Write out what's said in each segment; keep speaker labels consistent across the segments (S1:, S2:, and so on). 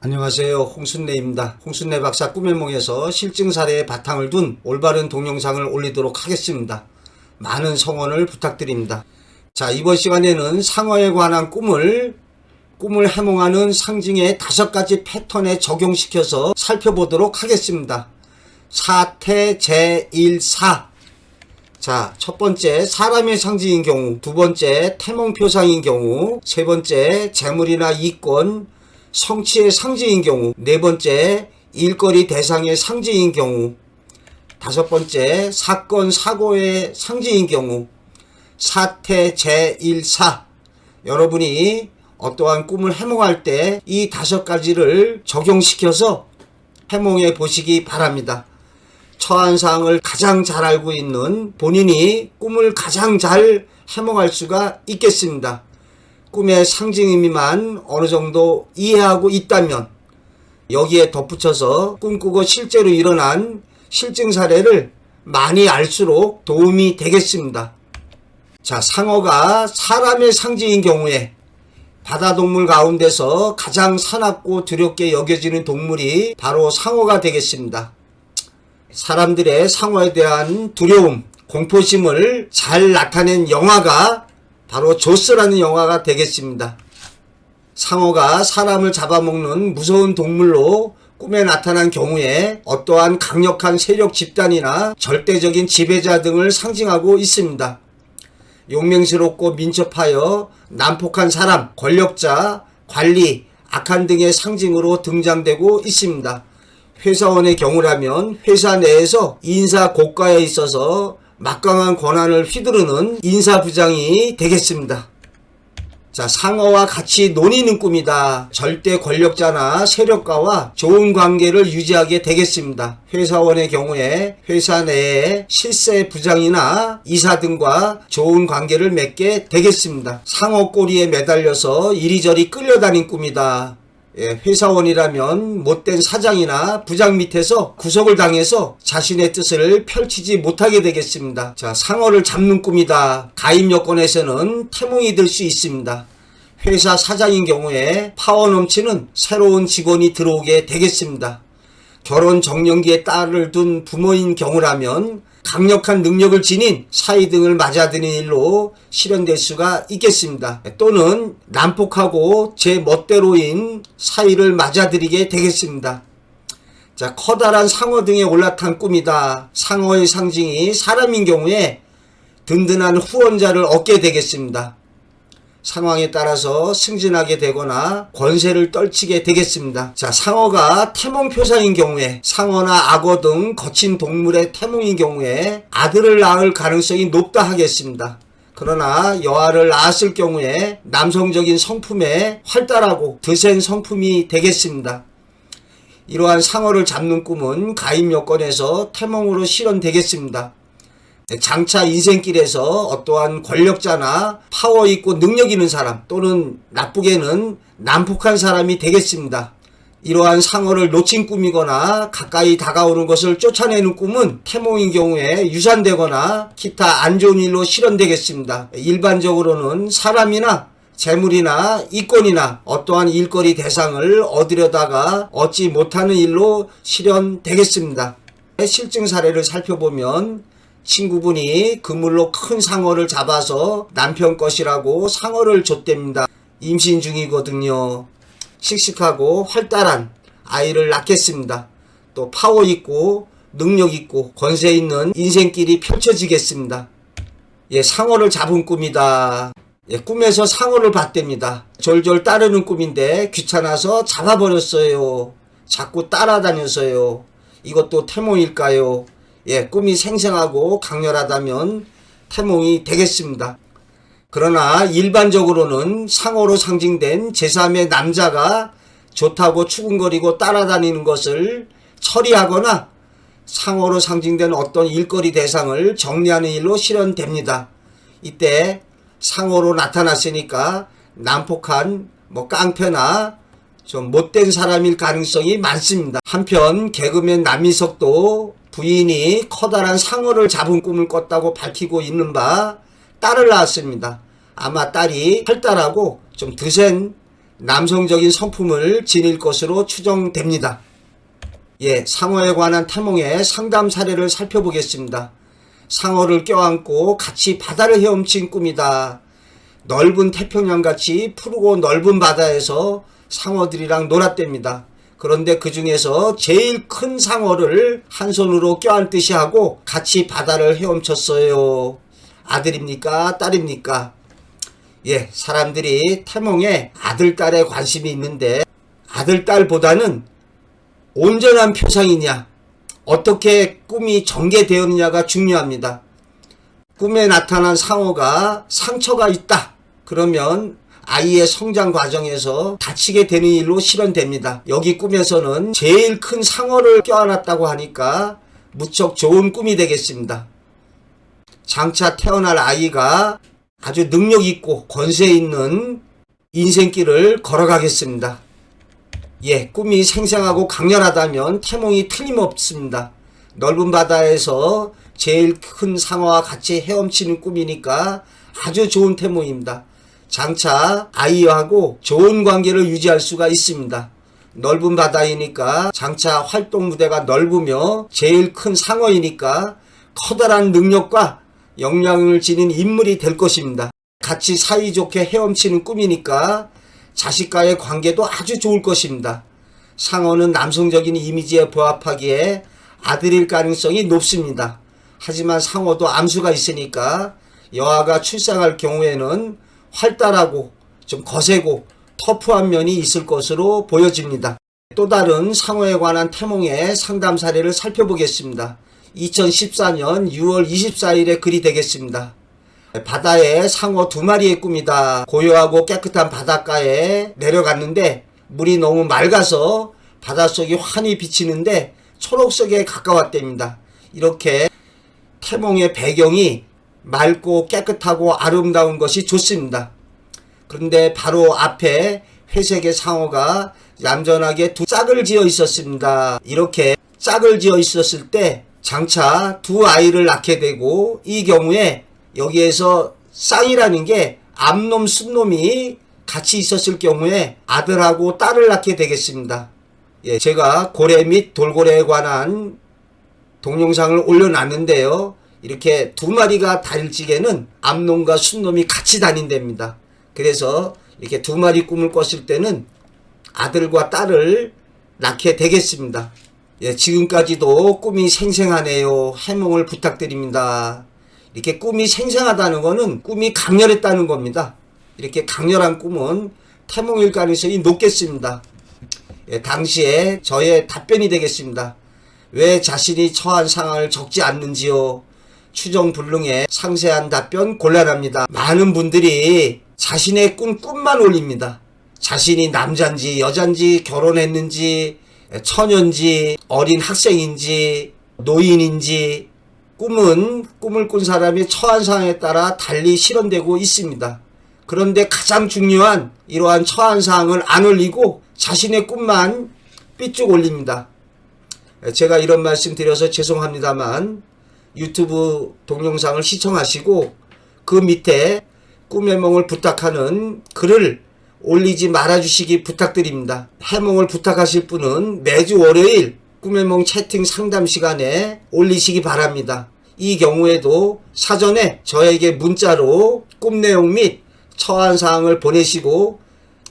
S1: 안녕하세요. 홍순례입니다. 홍순례 박사 꿈의 몽에서 실증 사례에 바탕을 둔 올바른 동영상을 올리도록 하겠습니다. 많은 성원을 부탁드립니다. 자, 이번 시간에는 상어에 관한 꿈을 해몽하는 상징의 5가지 패턴에 적용시켜서 살펴보도록 하겠습니다. 사태 제1사. 자, 첫 번째 사람의 상징인 경우, 두 번째 태몽표상인 경우, 세 번째 재물이나 이권, 성취의 상징인 경우, 네 번째 일거리 대상의 상징인 경우, 다섯 번째 사건 사고의 상징인 경우, 사태 제1사. 여러분이 어떠한 꿈을 해몽할 때 이 5가지를 적용시켜서 해몽해 보시기 바랍니다. 처한 사항을 가장 잘 알고 있는 본인이 꿈을 가장 잘 해몽할 수가 있겠습니다. 꿈의 상징 의미만 어느 정도 이해하고 있다면 여기에 덧붙여서 꿈꾸고 실제로 일어난 실증 사례를 많이 알수록 도움이 되겠습니다. 자, 상어가 사람의 상징인 경우에 바다동물 가운데서 가장 사납고 두렵게 여겨지는 동물이 바로 상어가 되겠습니다. 사람들의 상어에 대한 두려움, 공포심을 잘 나타낸 영화가 바로 조스라는 영화가 되겠습니다. 상어가 사람을 잡아먹는 무서운 동물로 꿈에 나타난 경우에 어떠한 강력한 세력 집단이나 절대적인 지배자 등을 상징하고 있습니다. 용맹스럽고 민첩하여 난폭한 사람, 권력자, 관리, 악한 등의 상징으로 등장되고 있습니다. 회사원의 경우라면 회사 내에서 인사 고과에 있어서 막강한 권한을 휘두르는 인사부장이 되겠습니다. 자, 상어와 같이 논의는 꿈이다. 절대 권력자나 세력가와 좋은 관계를 유지하게 되겠습니다. 회사원의 경우에 회사 내에 실세 부장이나 이사 등과 좋은 관계를 맺게 되겠습니다. 상어 꼬리에 매달려서 이리저리 끌려다닌 꿈이다. 회사원이라면 못된 사장이나 부장 밑에서 구속을 당해서 자신의 뜻을 펼치지 못하게 되겠습니다. 자, 상어를 잡는 꿈이다. 가입 여건에서는 태몽이 될 수 있습니다. 회사 사장인 경우에 파워 넘치는 새로운 직원이 들어오게 되겠습니다. 결혼 정년기에 딸을 둔 부모인 경우라면 강력한 능력을 지닌 사위 등을 맞아드는 일로 실현될 수가 있겠습니다. 또는 난폭하고 제 멋대로인 사위를 맞아들이게 되겠습니다. 자, 커다란 상어 등에 올라탄 꿈이다. 상어의 상징이 사람인 경우에 든든한 후원자를 얻게 되겠습니다. 상황에 따라서 승진하게 되거나 권세를 떨치게 되겠습니다. 자, 상어가 태몽표상인 경우에 상어나 악어 등 거친 동물의 태몽인 경우에 아들을 낳을 가능성이 높다 하겠습니다. 그러나 여아를 낳았을 경우에 남성적인 성품에 활달하고 드센 성품이 되겠습니다. 이러한 상어를 잡는 꿈은 가입 여건에서 태몽으로 실현되겠습니다. 장차 인생길에서 어떠한 권력자나 파워 있고 능력 있는 사람 또는 나쁘게는 난폭한 사람이 되겠습니다. 이러한 상어를 놓친 꿈이거나 가까이 다가오는 것을 쫓아내는 꿈은 태몽인 경우에 유산되거나 기타 안 좋은 일로 실현되겠습니다. 일반적으로는 사람이나 재물이나 이권이나 어떠한 일거리 대상을 얻으려다가 얻지 못하는 일로 실현되겠습니다. 실증 사례를 살펴보면 친구분이 그물로 큰 상어를 잡아서 남편 것이라고 상어를 줬답니다. 임신 중이거든요. 씩씩하고 활달한 아이를 낳겠습니다. 또 파워 있고 능력 있고 권세 있는 인생길이 펼쳐지겠습니다. 상어를 잡은 꿈이다. 꿈에서 상어를 봤답니다. 졸졸 따르는 꿈인데 귀찮아서 잡아버렸어요. 자꾸 따라다녔어요. 이것도 태몽일까요? 꿈이 생생하고 강렬하다면 태몽이 되겠습니다. 그러나 일반적으로는 상어로 상징된 제3의 남자가 좋다고 추궁거리고 따라다니는 것을 처리하거나 상어로 상징된 어떤 일거리 대상을 정리하는 일로 실현됩니다. 이때 상어로 나타났으니까 난폭한 깡패나 좀 못된 사람일 가능성이 많습니다. 한편 개그맨 남희석도 부인이 커다란 상어를 잡은 꿈을 꿨다고 밝히고 있는 바 딸을 낳았습니다. 아마 딸이 활달하고 좀 드센 남성적인 성품을 지닐 것으로 추정됩니다. 예, 상어에 관한 태몽의 상담 사례를 살펴보겠습니다. 상어를 껴안고 같이 바다를 헤엄친 꿈이다. 넓은 태평양같이 푸르고 넓은 바다에서 상어들이랑 놀았답니다. 그런데 그 중에서 제일 큰 상어를 한 손으로 껴안듯이 하고 같이 바다를 헤엄쳤어요. 아들입니까? 딸입니까? 예, 사람들이 태몽에 아들, 딸에 관심이 있는데 아들, 딸보다는 온전한 표상이냐, 어떻게 꿈이 전개되었느냐가 중요합니다. 꿈에 나타난 상어가 상처가 있다. 그러면 아이의 성장 과정에서 다치게 되는 일로 실현됩니다. 여기 꿈에서는 제일 큰 상어를 껴안았다고 하니까 무척 좋은 꿈이 되겠습니다. 장차 태어날 아이가 아주 능력 있고 권세 있는 인생길을 걸어가겠습니다. 예, 꿈이 생생하고 강렬하다면 태몽이 틀림없습니다. 넓은 바다에서 제일 큰 상어와 같이 헤엄치는 꿈이니까 아주 좋은 태몽입니다. 장차 아이하고 좋은 관계를 유지할 수가 있습니다. 넓은 바다이니까 장차 활동 무대가 넓으며 제일 큰 상어이니까 커다란 능력과 역량을 지닌 인물이 될 것입니다. 같이 사이좋게 헤엄치는 꿈이니까 자식과의 관계도 아주 좋을 것입니다. 상어는 남성적인 이미지에 부합하기에 아들일 가능성이 높습니다. 하지만 상어도 암수가 있으니까 여아가 출생할 경우에는 활달하고 좀 거세고 터프한 면이 있을 것으로 보여집니다. 또 다른 상어에 관한 태몽의 상담 사례를 살펴보겠습니다. 2014년 6월 24일의 글이 되겠습니다. 바다에 상어 2마리의 꿈이다. 고요하고 깨끗한 바닷가에 내려갔는데 물이 너무 맑아서 바닷속이 환히 비치는데 초록색에 가까웠답니다. 이렇게 태몽의 배경이 맑고 깨끗하고 아름다운 것이 좋습니다. 그런데 바로 앞에 회색의 상어가 얌전하게 두 짝을 지어 있었습니다. 이렇게 짝을 지어 있었을 때 장차 두 아이를 낳게 되고, 이 경우에 여기에서 쌍이라는 게 암놈 순놈이 같이 있었을 경우에 아들하고 딸을 낳게 되겠습니다. 예, 제가 고래 및 돌고래에 관한 동영상을 올려놨는데요. 이렇게 2마리가 다일지게는 암놈과 순놈이 같이 다닌답니다. 그래서 이렇게 2마리 꿈을 꿨을 때는 아들과 딸을 낳게 되겠습니다. 예, 지금까지도 꿈이 생생하네요. 해몽을 부탁드립니다. 이렇게 꿈이 생생하다는 것은 꿈이 강렬했다는 겁니다. 이렇게 강렬한 꿈은 태몽일 가능성이 높겠습니다. 예, 당시에 저의 답변이 되겠습니다. 왜 자신이 처한 상황을 적지 않는지요? 추정불능의 상세한 답변 곤란합니다. 많은 분들이 자신의 꿈만 올립니다. 자신이 남잔지 여잔지 결혼했는지 처녀인지 어린 학생인지 노인인지 꿈을 꾼 사람이 처한 상황에 따라 달리 실현되고 있습니다. 그런데 가장 중요한 이러한 처한 사항을 안 올리고 자신의 꿈만 삐쭉 올립니다. 제가 이런 말씀 드려서 죄송합니다만 유튜브 동영상을 시청하시고 그 밑에 꿈해몽을 부탁하는 글을 올리지 말아주시기 부탁드립니다. 해몽을 부탁하실 분은 매주 월요일 꿈해몽 채팅 상담 시간에 올리시기 바랍니다. 이 경우에도 사전에 저에게 문자로 꿈 내용 및 처한 사항을 보내시고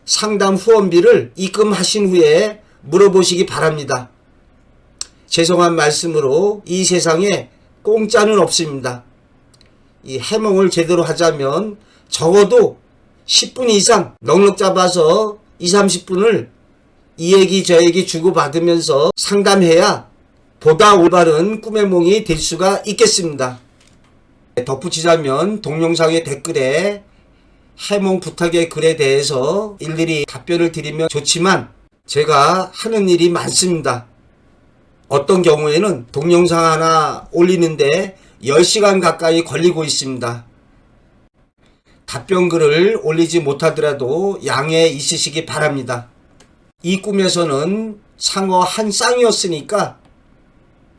S1: 상담 후원비를 입금하신 후에 물어보시기 바랍니다. 죄송한 말씀으로 이 세상에 공짜는 없습니다. 이 해몽을 제대로 하자면 적어도 10분 이상 넉넉 잡아서 20-30분을 이 얘기 저 얘기 주고받으면서 상담해야 보다 올바른 꿈해몽이 될 수가 있겠습니다. 덧붙이자면 동영상의 댓글에 해몽 부탁의 글에 대해서 일일이 답변을 드리면 좋지만 제가 하는 일이 많습니다. 어떤 경우에는 동영상 하나 올리는데 10시간 가까이 걸리고 있습니다. 답변글을 올리지 못하더라도 양해 있으시기 바랍니다. 이 꿈에서는 상어 한 쌍이었으니까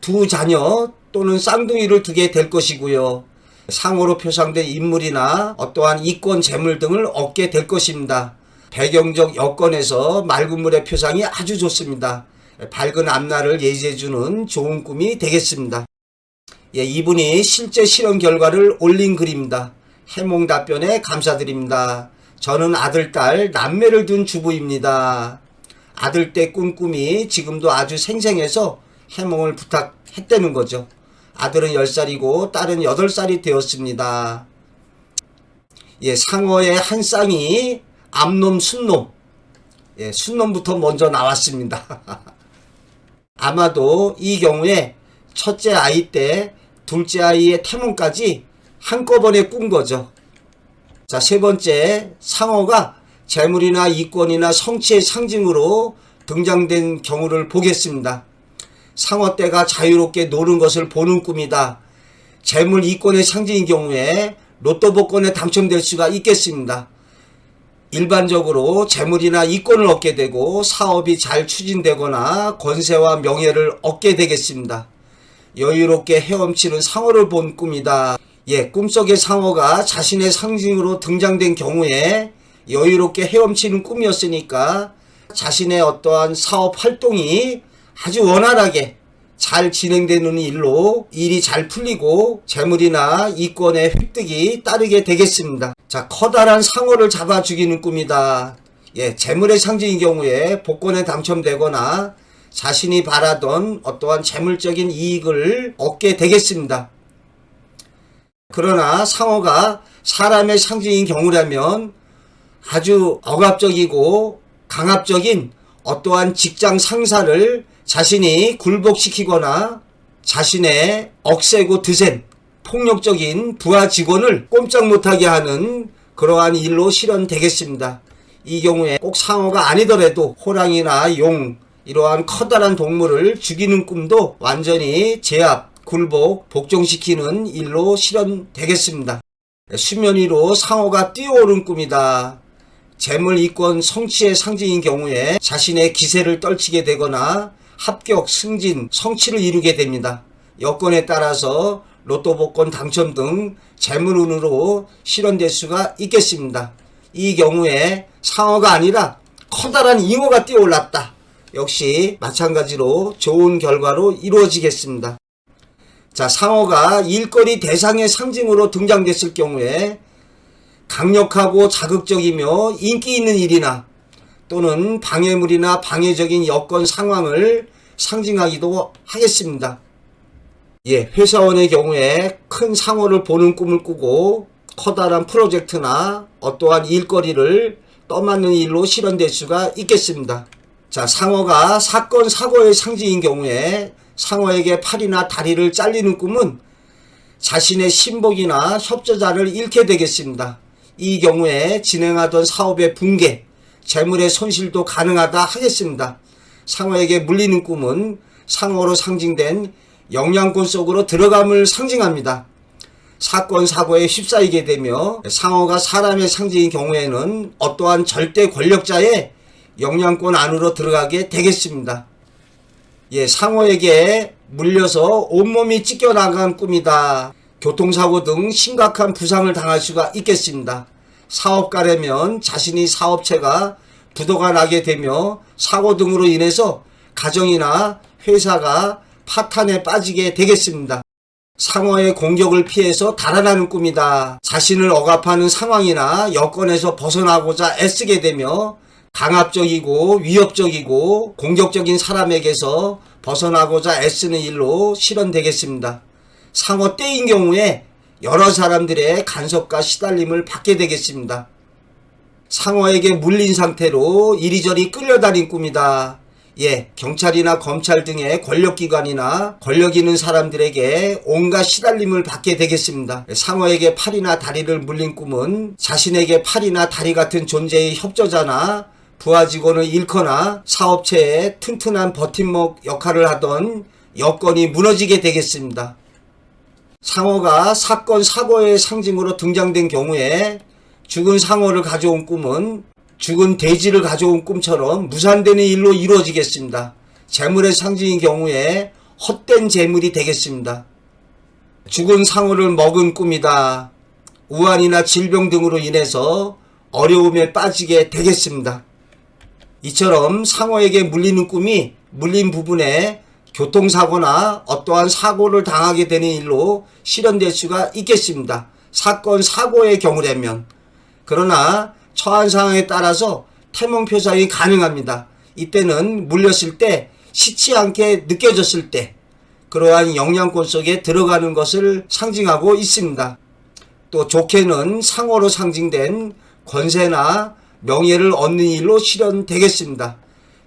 S1: 2 자녀 또는 쌍둥이를 두게 될 것이고요. 상어로 표상된 인물이나 어떠한 이권 재물 등을 얻게 될 것입니다. 배경적 여건에서 맑은 물의 표상이 아주 좋습니다. 밝은 앞날을 예지해주는 좋은 꿈이 되겠습니다. 이분이 실제 실험 결과를 올린 글입니다. 해몽 답변에 감사드립니다. 저는 아들, 딸, 남매를 둔 주부입니다. 아들 때 꾼 꿈이 지금도 아주 생생해서 해몽을 부탁했다는 거죠. 아들은 10살이고 딸은 8살이 되었습니다. 상어의 한 쌍이 암놈, 순놈. 순놈부터 먼저 나왔습니다. 아마도 이 경우에 첫째 아이 때 둘째 아이의 태몽까지 한꺼번에 꾼 거죠. 자, 세 번째, 상어가 재물이나 이권이나 성취의 상징으로 등장된 경우를 보겠습니다. 상어 떼가 자유롭게 노는 것을 보는 꿈이다. 재물, 이권의 상징인 경우에 로또 복권에 당첨될 수가 있겠습니다. 일반적으로 재물이나 이권을 얻게 되고 사업이 잘 추진되거나 권세와 명예를 얻게 되겠습니다. 여유롭게 헤엄치는 상어를 본 꿈이다. 꿈속의 상어가 자신의 상징으로 등장된 경우에 여유롭게 헤엄치는 꿈이었으니까 자신의 어떠한 사업 활동이 아주 원활하게 잘 진행되는 일로 일이 잘 풀리고 재물이나 이권의 획득이 따르게 되겠습니다. 자, 커다란 상어를 잡아 죽이는 꿈이다. 재물의 상징인 경우에 복권에 당첨되거나 자신이 바라던 어떠한 재물적인 이익을 얻게 되겠습니다. 그러나 상어가 사람의 상징인 경우라면 아주 억압적이고 강압적인 어떠한 직장 상사를 자신이 굴복시키거나 자신의 억세고 드센 폭력적인 부하 직원을 꼼짝 못하게 하는 그러한 일로 실현되겠습니다. 이 경우에 꼭 상어가 아니더라도 호랑이나 용, 이러한 커다란 동물을 죽이는 꿈도 완전히 제압, 굴복, 복종시키는 일로 실현되겠습니다. 수면 위로 상어가 뛰어오른 꿈이다. 재물, 이권, 성취의 상징인 경우에 자신의 기세를 떨치게 되거나 합격, 승진, 성취를 이루게 됩니다. 여건에 따라서 로또 복권 당첨 등 재물운으로 실현될 수가 있겠습니다. 이 경우에 상어가 아니라 커다란 잉어가 뛰어올랐다. 역시 마찬가지로 좋은 결과로 이루어지겠습니다. 자, 상어가 일거리 대상의 상징으로 등장됐을 경우에 강력하고 자극적이며 인기 있는 일이나 또는 방해물이나 방해적인 여건 상황을 상징하기도 하겠습니다. 회사원의 경우에 큰 상어를 보는 꿈을 꾸고 커다란 프로젝트나 어떠한 일거리를 떠맡는 일로 실현될 수가 있겠습니다. 자, 상어가 사건, 사고의 상징인 경우에 상어에게 팔이나 다리를 잘리는 꿈은 자신의 신복이나 협조자를 잃게 되겠습니다. 이 경우에 진행하던 사업의 붕괴, 재물의 손실도 가능하다 하겠습니다. 상어에게 물리는 꿈은 상어로 상징된 영양권 속으로 들어감을 상징합니다. 사건, 사고에 휩싸이게 되며 상어가 사람의 상징인 경우에는 어떠한 절대 권력자의 영향권 안으로 들어가게 되겠습니다. 상어에게 물려서 온몸이 찢겨나간 꿈이다. 교통사고 등 심각한 부상을 당할 수가 있겠습니다. 사업가라면 자신이 사업체가 부도가 나게 되며 사고 등으로 인해서 가정이나 회사가 파탄에 빠지게 되겠습니다. 상어의 공격을 피해서 달아나는 꿈이다. 자신을 억압하는 상황이나 여건에서 벗어나고자 애쓰게 되며 강압적이고 위협적이고 공격적인 사람에게서 벗어나고자 애쓰는 일로 실현되겠습니다. 상어 떼인 경우에 여러 사람들의 간섭과 시달림을 받게 되겠습니다. 상어에게 물린 상태로 이리저리 끌려다닌 꿈이다. 경찰이나 검찰 등의 권력기관이나 권력 있는 사람들에게 온갖 시달림을 받게 되겠습니다. 상어에게 팔이나 다리를 물린 꿈은 자신에게 팔이나 다리 같은 존재의 협조자나 부하 직원을 잃거나 사업체에 튼튼한 버팀목 역할을 하던 여건이 무너지게 되겠습니다. 상어가 사건, 사고의 상징으로 등장된 경우에 죽은 상어를 가져온 꿈은 죽은 돼지를 가져온 꿈처럼 무산되는 일로 이루어지겠습니다. 재물의 상징인 경우에 헛된 재물이 되겠습니다. 죽은 상어를 먹은 꿈이다. 우환이나 질병 등으로 인해서 어려움에 빠지게 되겠습니다. 이처럼 상어에게 물리는 꿈이 물린 부분에 교통사고나 어떠한 사고를 당하게 되는 일로 실현될 수가 있겠습니다. 사건, 사고의 경우라면. 그러나 처한 상황에 따라서 태몽표상이 가능합니다. 이때는 물렸을 때 시치 않게 느껴졌을 때 그러한 영양권 속에 들어가는 것을 상징하고 있습니다. 또 좋게는 상어로 상징된 권세나 명예를 얻는 일로 실현되겠습니다.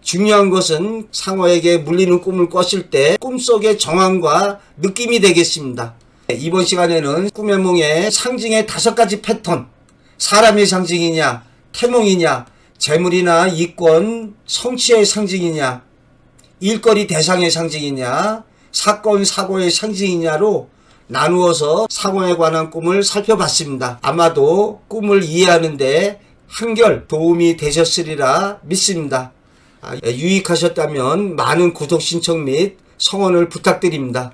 S1: 중요한 것은 상어에게 물리는 꿈을 꿨을 때 꿈속의 정황과 느낌이 되겠습니다. 이번 시간에는 꿈의 몽의 상징의 5가지 패턴, 사람의 상징이냐, 태몽이냐, 재물이나 이권, 성취의 상징이냐, 일거리 대상의 상징이냐, 사건, 사고의 상징이냐로 나누어서 상어에 관한 꿈을 살펴봤습니다. 아마도 꿈을 이해하는데 한결 도움이 되셨으리라 믿습니다. 유익하셨다면 많은 구독 신청 및 성원을 부탁드립니다.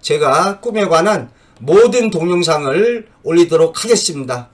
S1: 제가 꿈에 관한 모든 동영상을 올리도록 하겠습니다.